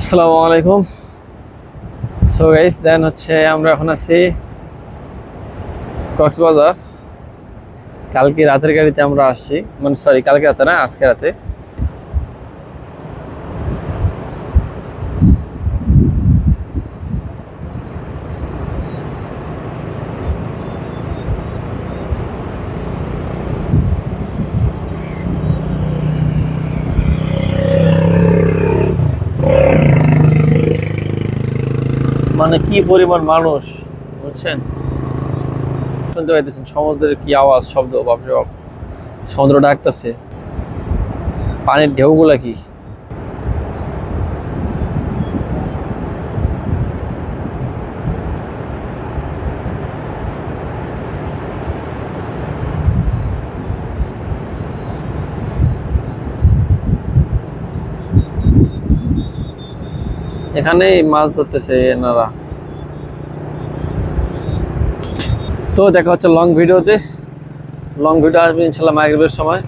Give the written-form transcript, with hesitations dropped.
আসসালামু আলাইকুম। So guys দেন হচ্ছে আমরা এখন আছি কক্সবাজার। কালকে রাতের গাড়িতে আমরা আসছি, মানে সরি কালকে রাতে না, আজকে রাতে। মানে কি পরিমাণ মানুষ বুঝছেন, শুনতে পাইতেছেন সমুদ্রের কি আওয়াজ, শব্দ, বাপরে বাপ। সমুদ্র ডাকতেছে, পানির ঢেউগুলা কি। এখানেই মাছ ধরতেছে এনারা। তো দেখা হচ্ছে লং ভিডিওতে। লং ভিডিও আসবে ইনশাল্লাহ মাগরিবের সময়।